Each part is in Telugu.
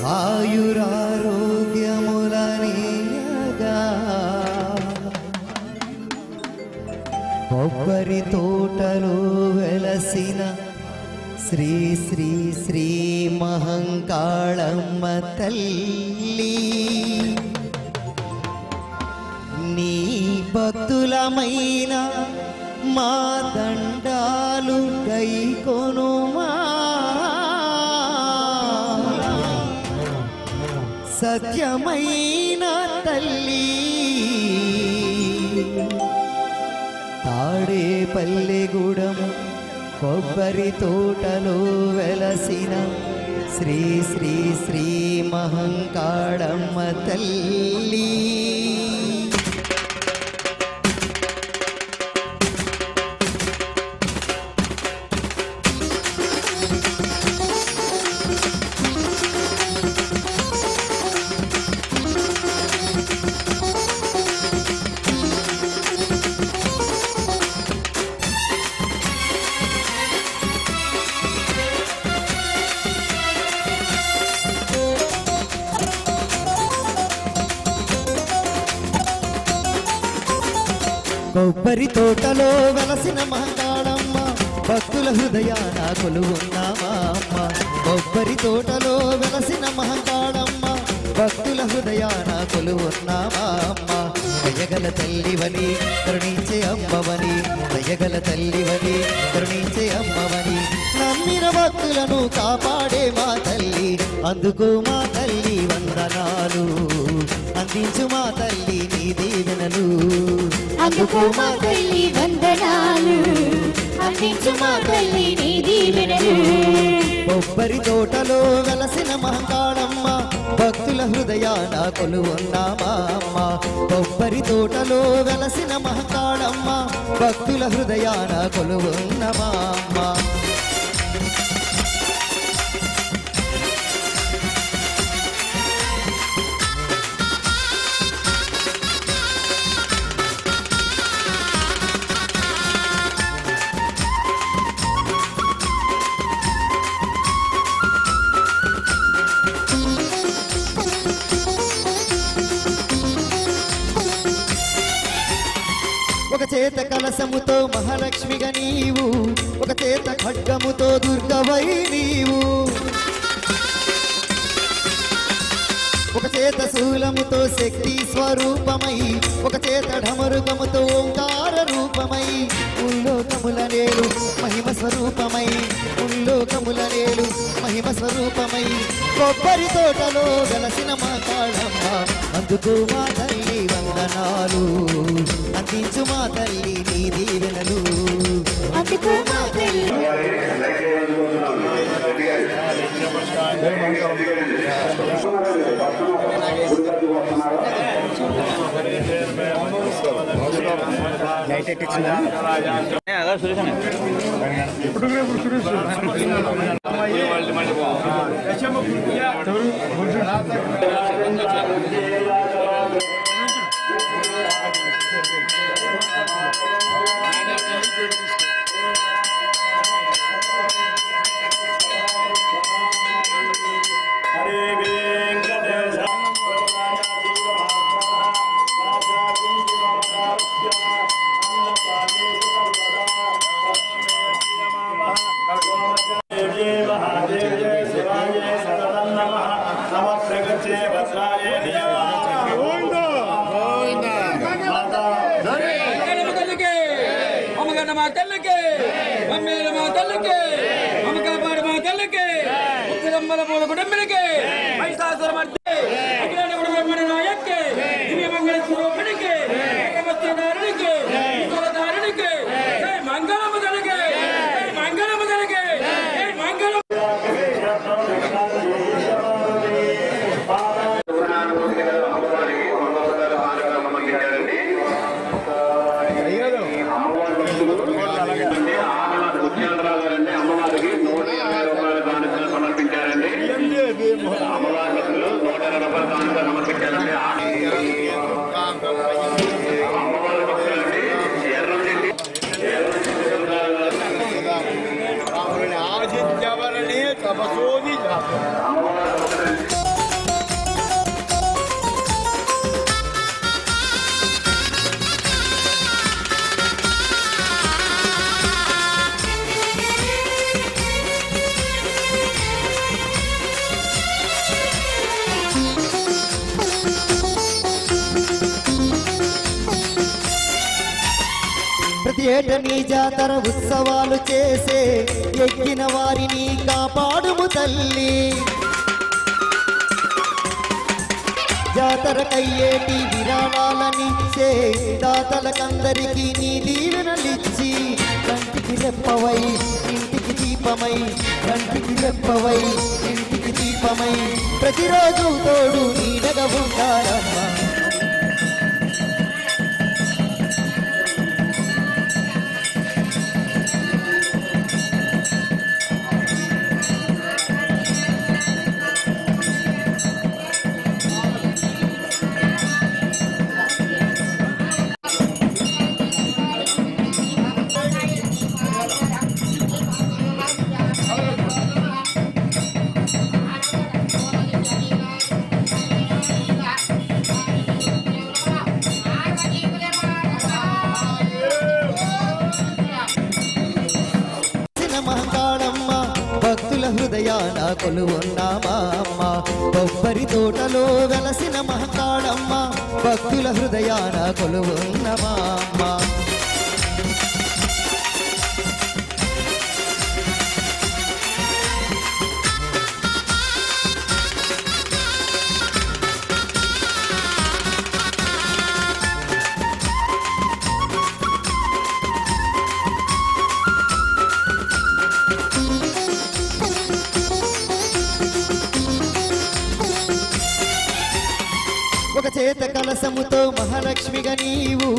ఆయురారోగ్యములనీయగా కొబ్బరి తోటలో వెలసిన శ్రీ శ్రీ శ్రీ మహంకాళమ్మ తల్లి నీ భక్తులమైన మా దండాలు గైకొనుమా సత్యమైన తల్లి తాడేపల్లెగూడెం కొబ్బరి తోటలో వెలసిన శ్రీ శ్రీ శ్రీ మహంకాళమ్మ తల్లి కొబ్బరి తోటలో వెలసిన మహంకాళమ్మ భక్తుల హృదయాన కొలువున్నామా అమ్మ కొబ్బరి తోటలో వెలసిన మహంకాళమ్మ భక్తుల హృదయాన కొలువున్నామా అమ్మ దయగల తల్లివని కరుణించే అమ్మవని దయగల తల్లివని కరుణించే అమ్మవని నమ్మిన భక్తులను కాపాడే మా తల్లి అందుకు మా తల్లి వందనాలు అందించు మా తల్లి నీ దీవెనలు అందుకు మా తల్లి వందనాలు అందించు మా తల్లి నీ దీవెనలు కొబ్బరి తోటలో వెలసిన మహంకాళమ్మ భక్తుల హృదయాన కొలువున్నామా అమ్మ కొబ్బరి తోటలో వెలసిన మహంకాళమ్మ భక్తుల హృదయాన కొలువున్నామా అమ్మ ఒక చేత కలసముతో మహాలక్ష్మిగా నీవు ఒక చేత ఖడ్గముతో దుర్గవై నీవు ఒక చేత శూలముతో శక్తి స్వరూపమై ఒక చేత ఢమరుకముతో ఓంకార రూపమై ఉల్లోకముల నేలు మహిమ స్వరూపమై ఉల్లోకముల నేలు మహిమ స్వరూపమై కొబ్బరి తోటలో వెలసిన మహంకాళమ్మ అందుకు మా తల్లి వందనాలు అందించు మా తల్లి నీ దీవెనలు అందుకు మా తల్లి లైట్ ఎట్టించిందా అమ్మవారి 120 రూపాయలు ప్రతి నీ జాతర ఉత్సవాలు చేసే ఎక్కిన వారిని కాపాడుము తల్లి. జాతరకయ్యేటి విరాళాలనిచ్చే దాతలకందరికీ నీ దీవెనలిచ్చి కంటికి రెప్పవై ఇంటికి దీపమై, కంటికి రెప్పవై ఇంటికి దీపమై ప్రతిరోజు తోడు నీడగా ఉంటారమ్మా. మహంకాళమ్మ భక్తుల హృదయాన కొలువున్నామా అమ్మ. కొబ్బరి తోటలో వెలసిన మహంకాళమ్మ భక్తుల హృదయాన కొలువున్నమా అమ్మ. ఒక చేత కలసముతో మహాలక్ష్మిగా నీవు,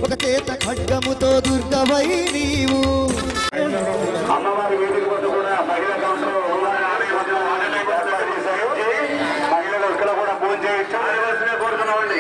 ఒక చేత ఖడ్గముతో దుర్గవై నీవు. అమ్మవారి వేదిక వద్ద కూడా మహిళా కౌన్సిల్ మహిళలు ఇక్కడ కూడా పూజ చేయవలసిన కోరుతున్నామండి.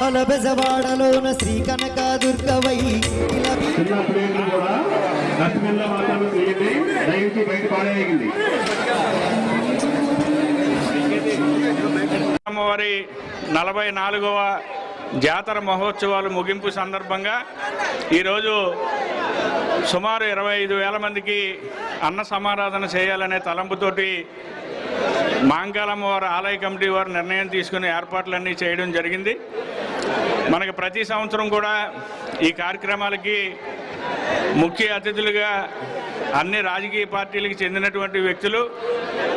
అలబెజవాడలోన శ్రీ కనక దుర్గవై అమ్మవారి 44వ జాతర మహోత్సవాలు ముగింపు సందర్భంగా ఈరోజు సుమారు 25,000 మందికి అన్న సమారాధన చేయాలనే తలంపుతోటి మాంకాళమ్మవారి ఆలయ కమిటీ వారు నిర్ణయం తీసుకుని ఏర్పాట్లన్నీ చేయడం జరిగింది. మనకి ప్రతి సంవత్సరం కూడా ఈ కార్యక్రమాలకి ముఖ్య అతిథులుగా అన్ని రాజకీయ పార్టీలకు చెందినటువంటి వ్యక్తులు,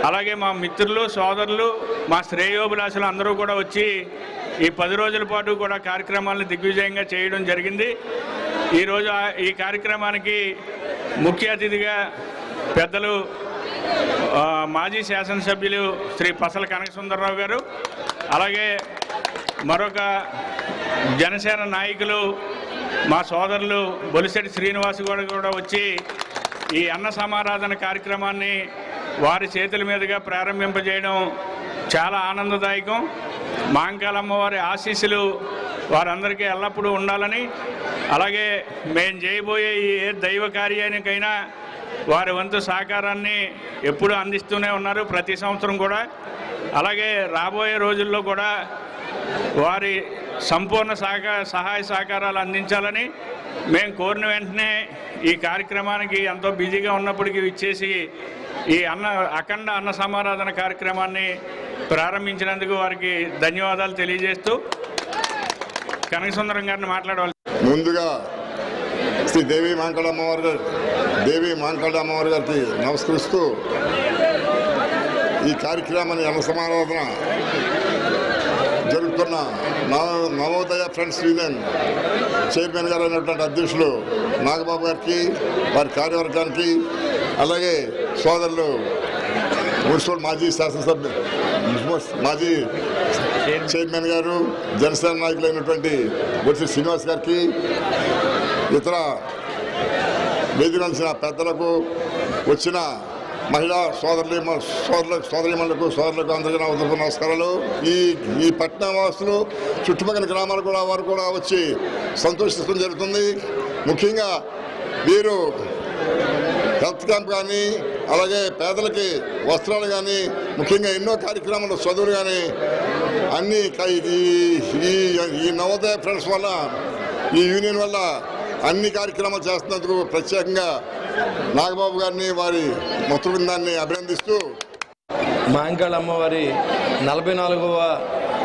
అలాగే మా మిత్రులు, సోదరులు, మా శ్రేయోభిలాషులు అందరూ కూడా వచ్చి ఈ 10 రోజుల పాటు కూడా కార్యక్రమాలను దిగ్విజయంగా చేయడం జరిగింది. ఈరోజు ఈ కార్యక్రమానికి ముఖ్య అతిథిగా పెద్దలు మాజీ శాసనసభ్యులు శ్రీ పసల కనకసుందరరావు గారు, అలాగే మరొక జనసేన నాయకులు మా సోదరులు బొలిశెట్టి శ్రీనివాస్ కూడా వచ్చి ఈ అన్న సమారాధన కార్యక్రమాన్ని వారి చేతుల మీదుగా ప్రారంభింపజేయడం చాలా ఆనందదాయకం. మహంకాళ అమ్మవారి ఆశీస్సులు వారందరికీ ఎల్లప్పుడూ ఉండాలని, అలాగే మేము చేయబోయే ఏ దైవ కార్యానికైనా వారి వంతు సహకారాన్ని ఎప్పుడూ అందిస్తూనే ఉన్నారు, ప్రతి సంవత్సరం కూడా. అలాగే రాబోయే రోజుల్లో కూడా వారి సంపూర్ణ సహాయ సహకారాలు అందించాలని మేము కోరిన వెంటనే ఈ కార్యక్రమానికి ఎంతో బిజీగా ఉన్నప్పటికీ ఇచ్చేసి ఈ అఖండ అన్న సమారాధన కార్యక్రమాన్ని ప్రారంభించినందుకు వారికి ధన్యవాదాలు తెలియజేస్తూ కనకసుందరం గారిని మాట్లాడవాలి. ముందుగా శ్రీ దేవి మహంకాళ అమ్మవారి గారికి నమస్కరిస్తూ ఈ కార్యక్రమాన్ని అన్న సమారాధన జరుగుతున్న నవోదయ ఫ్రెండ్స్ యూనియన్ చైర్మన్ గారు అయినటువంటి అధ్యక్షులు నాగబాబు గారికి, వారి కార్యవర్గానికి, అలాగే సోదరులు మున్సిపల్ మాజీ శాసనసభ్యులు మాజీ చైర్మన్ గారు, జనసేన నాయకులైనటువంటి బొలిశెట్టి శ్రీనివాస్ గారికి, ఇతర వేదిక పెద్దలకు, వచ్చిన మహిళా సోదరీమణులకు అందరికీ నా ఉదయపూర్వక నమస్కారాలు. ఈ పట్టణవాసులు చుట్టుపక్కల గ్రామాలు కూడా వారు కూడా వచ్చి సంతోషించడం జరుగుతుంది. ముఖ్యంగా వీరు హెల్త్ క్యాంప్ కానీ, అలాగే పేదలకి వస్త్రాలు కానీ, ముఖ్యంగా ఎన్నో కార్యక్రమాలు, చదువులు కానీ అన్నీ ఈ నవోదయ ఫ్రెండ్స్ వల్ల, ఈ యూనియన్ వల్ల అన్ని కార్యక్రమాలు చేస్తున్నందుకు ప్రత్యేకంగా నాగబాబు గారిని, వారి మొత్తం బృందాన్ని అభినందిస్తూ మహంకాళ అమ్మవారి 44వ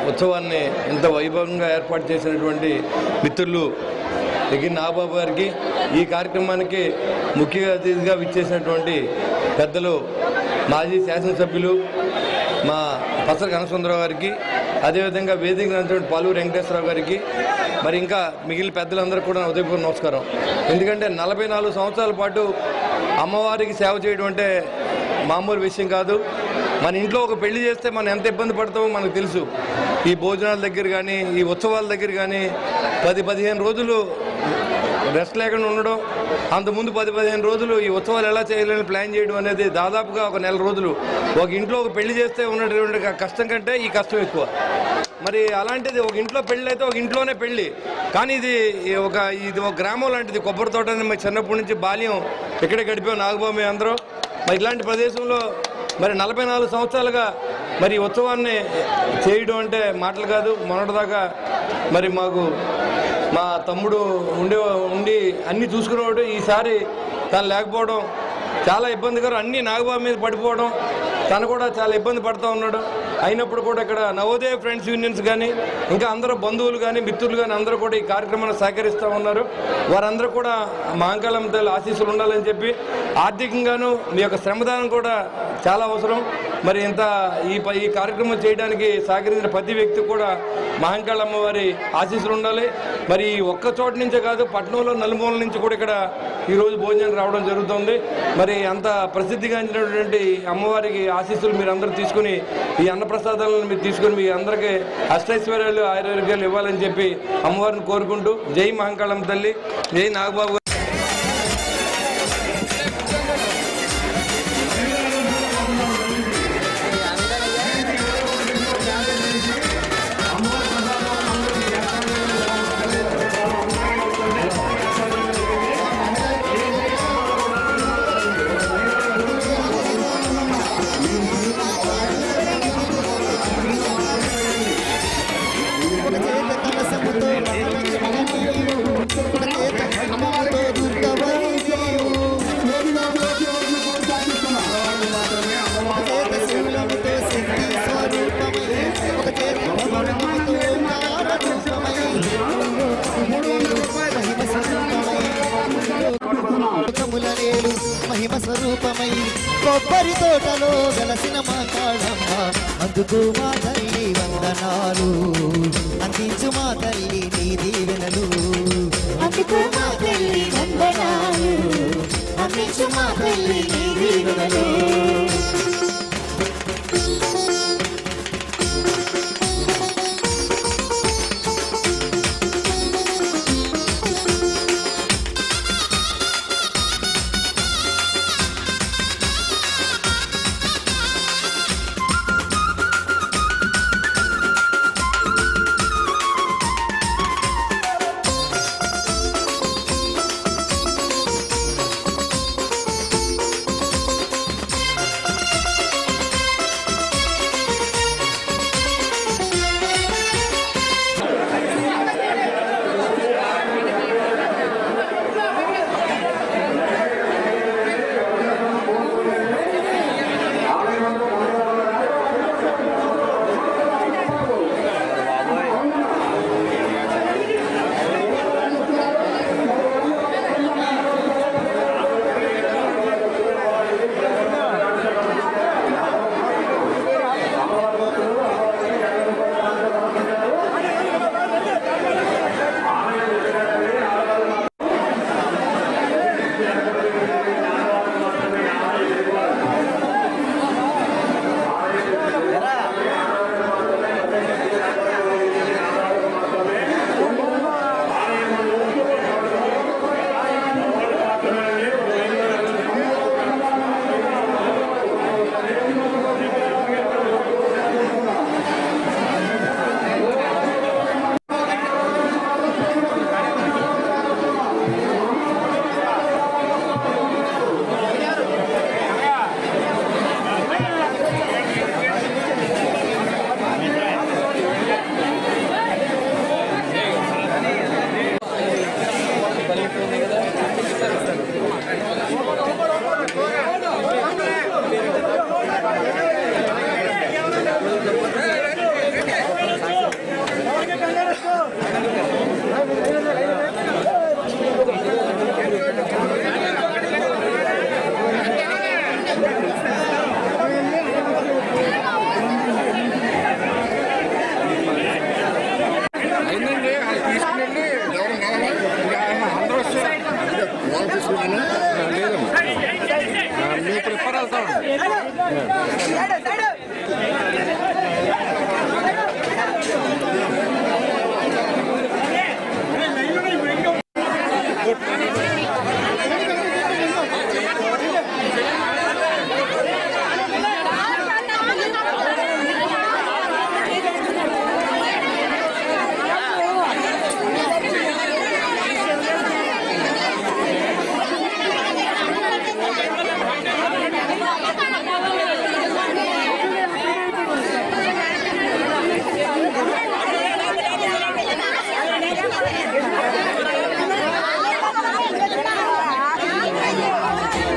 ఉత్సవాన్ని ఇంత వైభవంగా ఏర్పాటు చేసినటువంటి మిత్రులు దగ్గర నాగబాబు గారికి, ఈ కార్యక్రమానికి ముఖ్య అతిథిగా విచ్చేసినటువంటి పెద్దలు మాజీ శాసనసభ్యులు మా పసల కనకసుందరరావు గారికి, అదేవిధంగా వేదిక ఉన్నటువంటి పాలూరు వెంకటేశ్వరరావు గారికి, మరి ఇంకా మిగిలిన పెద్దలందరూ కూడా ఉదయపూర్వక నమస్కారం. ఎందుకంటే 44 సంవత్సరాల పాటు అమ్మవారికి సేవ చేయడం అంటే మామూలు విషయం కాదు. మన ఇంట్లో ఒక పెళ్లి చేస్తే మనం ఎంత ఇబ్బంది పడతామో మనకు తెలుసు. ఈ భోజనాల దగ్గర కానీ, ఈ ఉత్సవాల దగ్గర కానీ 10-15 రోజులు రెస్ట్ లేకుండా ఉండడం, అంతకుముందు 10-15 రోజులు ఈ ఉత్సవాలు ఎలా చేయాలని ప్లాన్ చేయడం అనేది దాదాపుగా ఒక నెల రోజులు. ఒక ఇంట్లో ఒక పెళ్లి చేస్తే ఉన్నటువంటి కష్టం కంటే ఈ కష్టం ఎక్కువ. మరి అలాంటిది ఒక ఇంట్లో పెళ్ళి అయితే ఒక ఇంట్లోనే పెళ్ళి, కానీ ఇది ఒక గ్రామం లాంటిది. కొబ్బరి తోటని మరి చిన్నప్పటి నుంచి బాల్యం ఇక్కడే గడిపాం నాగబాబు అందరూ. మరి ఇలాంటి ప్రదేశంలో మరి 44 సంవత్సరాలుగా మరి ఉత్సవాన్ని చేయడం అంటే మాటలు కాదు. మొన్నటిదాకా మరి మాకు మా తమ్ముడు ఉండి అన్నీ చూసుకునేవాడు. ఈసారి తను లేకపోవడం చాలా ఇబ్బందికరం. అన్నీ నాగబాబు మీద పడిపోవడం, తను కూడా చాలా ఇబ్బంది పడుతూ ఉన్నాడు. అయినప్పుడు కూడా ఇక్కడ నవోదయ ఫ్రెండ్స్ యూనియన్స్ కానీ, ఇంకా అందరూ బంధువులు కానీ, మిత్రులు కానీ అందరూ కూడా ఈ కార్యక్రమాన్ని సహకరిస్తూ ఉన్నారు. వారందరూ కూడా మహంకాళమ్మ తల్లి ఆశీస్సులు ఉండాలని చెప్పి, ఆర్థికంగాను మీ యొక్క శ్రమదానం కూడా చాలా అవసరం. మరి ఇంత ఈ కార్యక్రమం చేయడానికి సహకరించిన ప్రతి వ్యక్తి కూడా మహంకాళమ్మ వారి ఆశీస్సులు ఉండాలి. మరి ఒక్క చోట నుంచే కాదు, పట్టణంలో నలుమూలల నుంచి కూడా ఇక్కడ ఈరోజు భోజనం రావడం జరుగుతుంది. మరి అంత ప్రసిద్ధిగాంచినటువంటి అమ్మవారికి ఆశీస్సులు మీరు అందరూ తీసుకుని, ఈ అన్నప్రసాదాలను మీరు తీసుకుని మీ అందరికీ అష్టైశ్వర్యాలు, ఆరోగ్యాలు ఇవ్వాలని చెప్పి అమ్మవారిని కోరుకుంటూ, జై మహంకాళమ్మ తల్లి, జై నాగబాబు. మహిమ స్వరూపమై కొబ్బరి తోటలో వెలసిన మహంకాళమ్మ, అందుకు మా తల్లి వందనాలు, అందించు మా తల్లి నీ దీవెనలు, అందుకు మా తల్లి వందనాలు, అందించు మా తల్లి నీ దీవెనలు.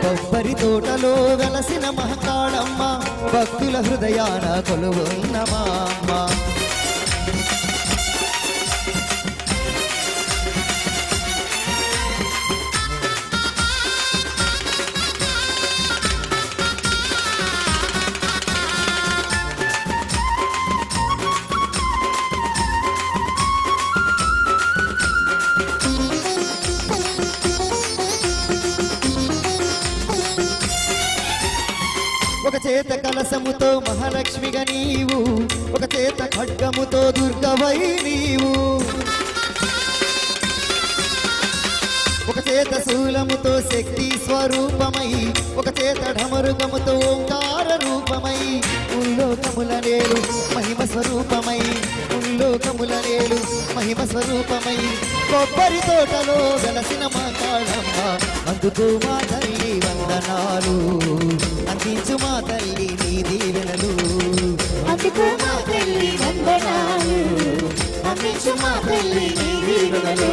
కొబ్బరి తోటలో వెలసిన మహకాళమ్మ భక్తుల హృదయాన కొలువున్న మా అమ్మ. ఒక చేత కలసముతో మహాలక్ష్మిగా నీవు, ఒక చేత ఖడ్గముతో దుర్గవై నీవు, ఒక చేత శూలముతో శక్తి స్వరూపమై, ఒక చేత ఢమరుగముతో ఓంకార రూపమై, ఉల్లోకముల నేలు మహిమ స్వరూపమై, ఉల్లోకముల నేలు మహిమ స్వరూపమై, కొబ్బరి తోటలో వెలసిన మా కాళమ్మ అందుకు మా తల్లి వందనాలు, అందించు మా తల్లి నీ దీవెనలు, అందుకు మా తల్లి వందనాలు, అందించు మా తల్లి నీ దీవెనలు.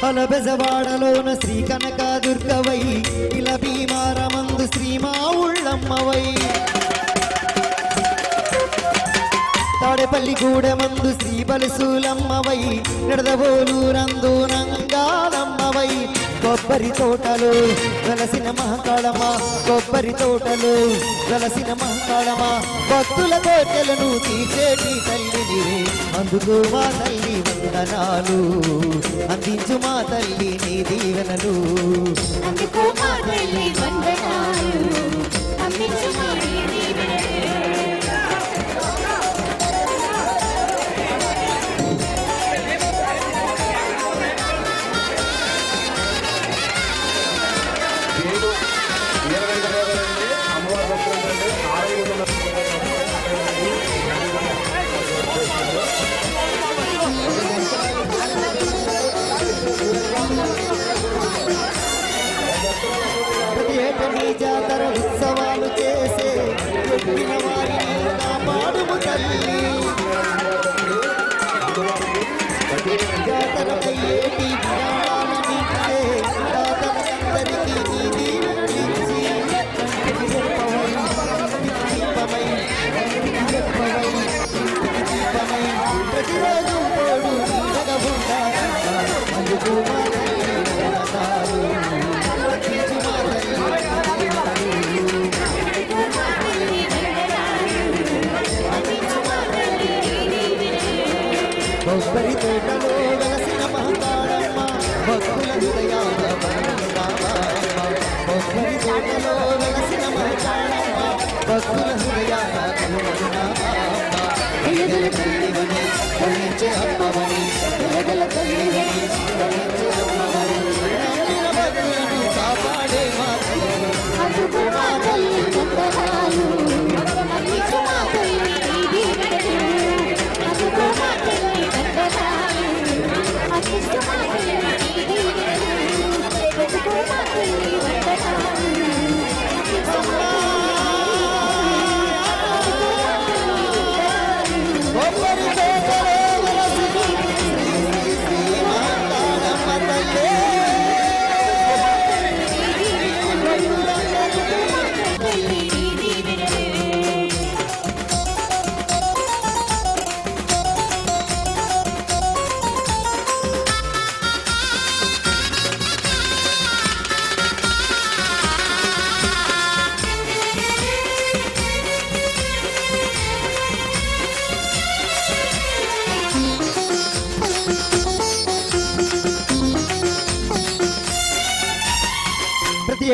అలబెజవాడలోన శ్రీ కనక దుర్గవై, ఇలా భీమారమందు శ్రీమా ఉళ్ళమ్మవై, తాడేపల్లి గూడెమందు శ్రీ బలసూలమ్మవై, నిడదవోలూరందు నంగాలమ్మవై, కొబ్బరి తోటలో వెలసిన మహకాళమ్మ, కొబ్బరి తోటలో వెలసిన మహకాళమ్మ, భక్తుల కోటలను తీర్చేటి తల్లి నీవే, అందుకు మా తల్లి వందనాలు, అందించు మా తల్లి నీ దీవెనలు, అందుకు మా తల్లి వందనాలు, అందించు మా నీ దీవెనలు. ప్రతి ఏటా నీ జాతర ఉత్సవాలు చేసే ఎత్తిన వారిని కాపాడుము తల్లి, జాతర అయ్యేటి జ్ఞానాలనిచ్చే దాతలందరికీ నీ దీవెనలిచ్చి, కంటికి రెప్పవై ఇంటికి దీపమై, కంటికి రెప్పవై ఇంటికి దీపమై, ప్రతిరోజు తోడు నీడగా ఉంటాడమ్మ, అందుకు మా తల్లి వందనాలు, అందించు మా తల్లి దీవెనలు, కొబ్బరి తోటలో వెలసిన మహకాళమ్మ భక్తుల హృదయాల వందనామమ్మ, కొబ్బరి తోటలో వెలసిన మహకాళమ్మ భక్తుల హృదయాల వందనామమ్మ, ఎదల తల్లివని కరుణించే అమ్మవని, ఎదల తల్లివని కరుణించే అమ్మవని, నమ్మిన భక్తులను కాపాడే మా తల్లి, అందుకు మా తల్లి వందనాలు, అందించు మా తల్లి నీ దీవెనలు. అందుకు మా తల్లి వందనాలు, అందించు మా తల్లి నీ దీవెనలు. అందుకు మా తల్లి వందనాలు, అందించు మా తల్లి నీ దీవెనలు.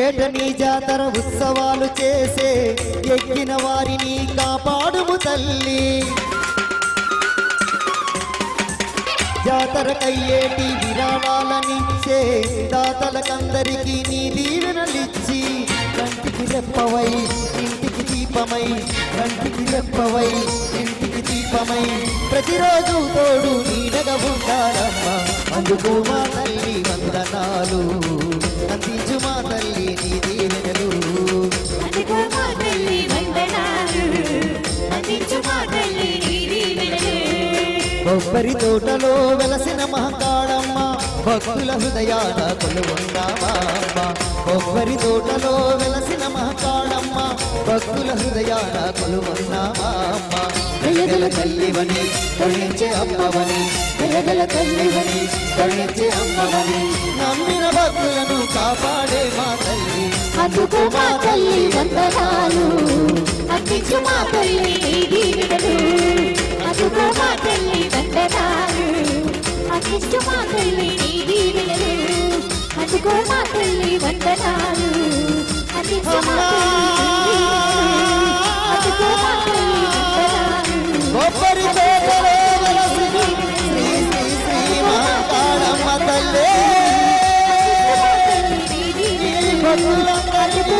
ఏట నీ జాతర ఉత్సవాలు చేసే ఎక్కిన వారిని కాపాడుము తల్లి జాతరకయ్యేటి విరాళాలనిచ్చే దాతలకందరికీ నీ దీవెనలిచ్చి కంటికి రెప్పవై ఇంటికి దీపమై కంటికి రెప్పవై ఇంటికి దీపమై ప్రతిరోజు తోడు నీడగా ఉంటారమ్మా అందుకు మా తల్లి వందనాలు అందించు మా తల్లి నీ దీవెనలు అందుకు మా తల్లి వందనాలు అందించు మా తల్లి నీ దీవెనలు కొబ్బరి తోటలో వెలసిన మహంకాళమ్మ భక్తుల హృదయాల కొలువున్నామా అమ్మ కొబ్బరి తోటలో వెలసిన మహంకాళమ్మ భక్తుల హృదయాల కొలువున్నామా అమ్మ దయగల తల్లివని కరుణించే అమ్మవని దయగల తల్లివని కరుణించే అమ్మవని నమ్మిన భక్తులను కాపాడే మా తల్లి అందుకు మా తల్లి వందనాలు అందించు మా తల్లి నీ దీవెనలు అందుకు మా తల్లి వందనాలు అందించు మా తల్లి నీ దీవెనలు అందుకు మా తల్లి వందనాలు అందించు మా తల్లి అందుకు మా తల్లి వందనాలు కొబ్బరి తోటలో వెలసిన శ్రీ శ్రీ శ్రీ మహంకాళమ్మ తల్లి భక్తులందరినీ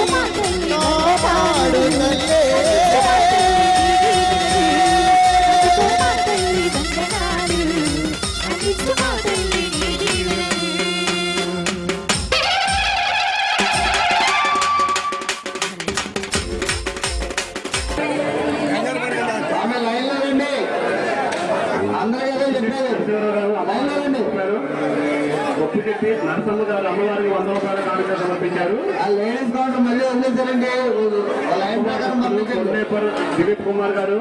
కాపాడు తల్లి ఒప్పిచెట్టి నరసమ్మ గారు అమ్మవారికి 100 రూపాయల కానుక సమర్పించారు. లేడీస్ కౌంటర్ మళ్ళీ వదిలేశారండి లైన్ ప్రకారం కొన్నేపర్ దిలీప్ కుమార్ గారు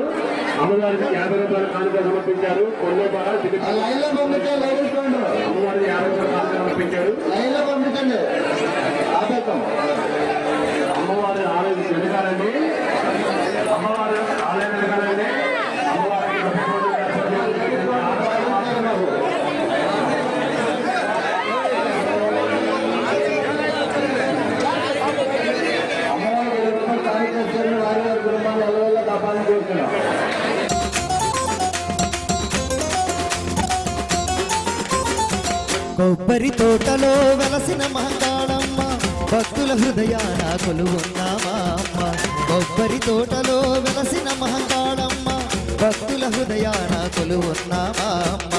అమ్మవారికి 50 రూపాయల కానుక సమర్పించారు. కొన్నేపర దిలీప్ లైన్ లో పంపించారు లేడీస్ కౌంటర్ అమ్మవారికి 50 రూపాయల కానుక సమర్పించారు. లైన్ లో పంపించండి ఆపేద్దాం అమ్మవారి ఆలయం వెనకాలండి అమ్మవారి ఆలయం వెనకాలండి అమ్మవారికి కార్యకర్తలను వారి వారి కుటుంబాలు ఎల్లవెల్ల కాపాలని కోరుతున్నాం. కొబ్బరి తోటలో వెలసిన మహంకాళమ్మ భక్తుల హృదయాన కొలువున్నామా అమ్మ కొబ్బరి తోటలో వెలసిన మహంకాళమ్మ భక్తుల హృదయాన కొలువున్నామా అమ్మ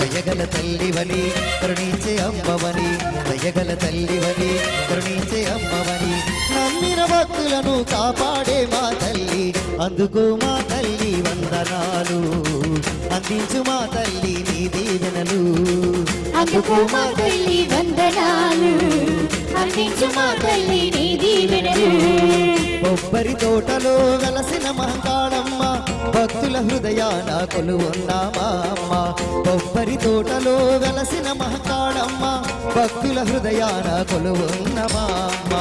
దయగల తల్లివని కరుణించే అమ్మవని దయగల తల్లివని కరుణించే అమ్మవని నమ్మిన భక్తులను కాపాడే మా తల్లి అందుకు మా తల్లి వందనాలు అందించు మా తల్లి నీ దీవెనలు అందుకు మా తల్లి వందనాలు అందించు మా తల్లి నీ దీవెనలు కొబ్బరి తోటలో వెలసిన మహంకాళమ్మ భక్తుల హృదయాన కొలువున్నామా అమ్మ కొబ్బరి తోటలో వెలసిన మహంకాళమ్మ భక్తుల హృదయాన కొలువున్నామా అమ్మ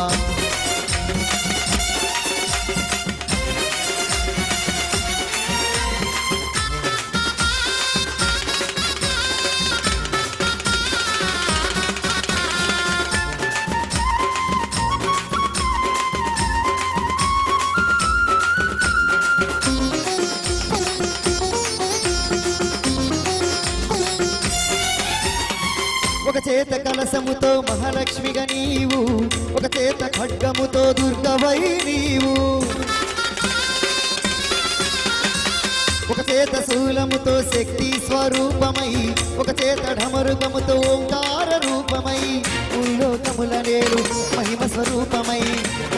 ఒక చేత కలసముతో మహాలక్ష్మిగా నీవు ఒక చేత ఖడ్గముతో దుర్గవై నీవు ఒక చేత శూలముతో శక్తి స్వరూపమై ఒక చేత ఢమరుకముతో ఓంకార రూపమై ఉల్లోకముల నేడు మహిమ స్వరూపమై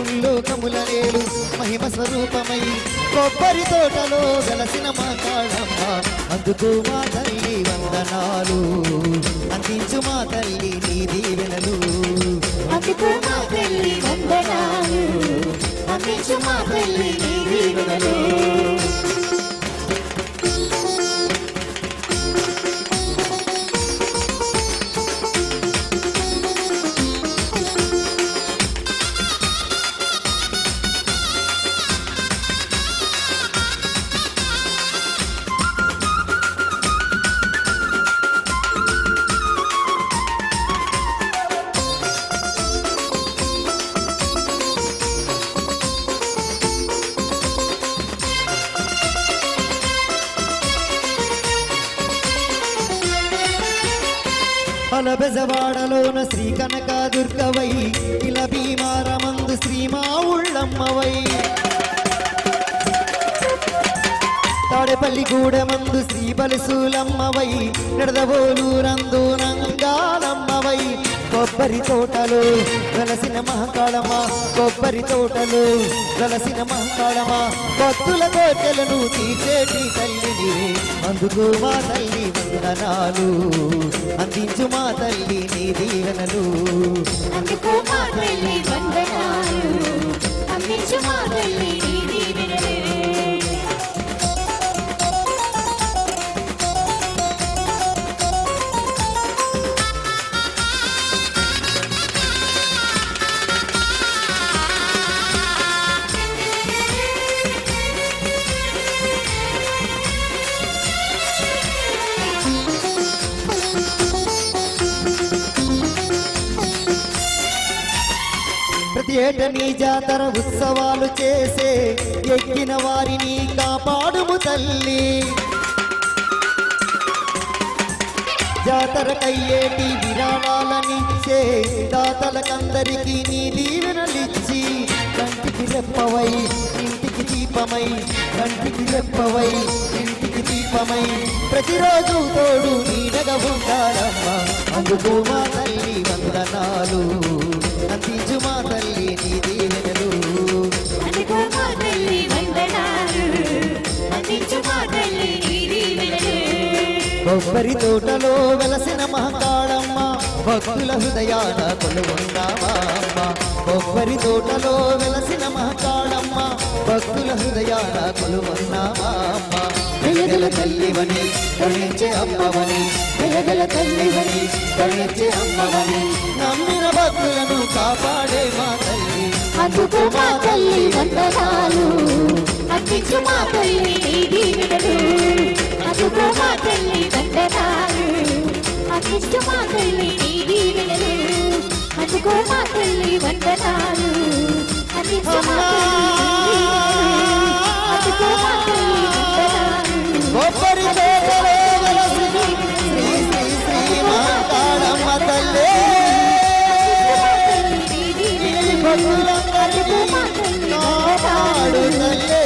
ఉల్లోకముల నేడు మహిమ స్వరూపమై కొబ్బరి తోటలో వెలసిన మా కాళమ్మ అందుకు మా తల్లి వందనాలు అందించు మా తల్లి నీ దీవెనలు అందుకు మా తల్లి వందనాలు అందించు మా తల్లి నీ దీవెనలు అలబెజవాడలోన శ్రీ కనక దుర్గవై ఇలా భీమారమందు శ్రీమా ఉళ్ళమ్మవై తాడేపల్లి గూడమందు శ్రీ బలిసూలమ్మవై నిడదవోలూరందు నంగాలమ్మవై కొబ్బరి తోటలు వెలసిన మహంకాళమ్మ కొబ్బరి తోటలు వెలసిన మహంకాళమ్మ భక్తుల కోటలను తీసేటి తల్లిని అందుకు మా తల్లి వందనాలు అందించు మా తల్లి నీ దీవెనలు అందుకు మా తల్లి వందనాలు అందించు మా తల్లి నీ దీవెనలు ప్రతి ఏట నీ జాతర ఉత్సవాలు చేసే ఎక్కిన వారిని కాపాడుము తల్లి జాతర కయ్యేటి విరాళాలనిచ్చే దాతలకందరికీ నీ దీవెనలిచ్చి కంటికి రెప్పవై ఇంటికి దీపమై కంటికి రెప్పవై ఇంటికి దీపమై ప్రతిరోజు తోడు నీడగా ఉండాలమ్మా అందుకు మా తల్లి వందనాలు అందించు మా తల్లి నీ దీవెనలు అందుకు మా తల్లి వందనాలు అందించు మా తల్లి నీ దీవెనలు కొబ్బరి తోటలో వెలసిన మహంకాళమ్మ భక్తుల హృదయాల కొలువున్నావా అమ్మ కొబ్బరి తోటలో వెలసిన మహంకాళమ్మ భక్తుల హృదయాల కొలువున్నావా అమ్మ వెలగల తల్లివని కరుణించే అమ్మవని వెలగల తల్లివని కరుణించే అమ్మవని నమ్మిన భక్తులను కాపాడే మా తల్లి అందుకు మా తల్లి వందనాలు అందించు మా తల్లి నీ దీవెనలు అందుకు మా తల్లి వందనాలు అందించు మా తల్లి నీ దీవెనలు అందుకు మా తల్లి వందనాలు అందించు మా తల్లి అందుకు మా తల్లి వందనాలు కొబ్బరి తోటలో వెలసిన శ్రీ శ్రీ శ్రీ మహంకాళమ్మ తల్లి భక్తులందరినీ కాపాడు తల్లి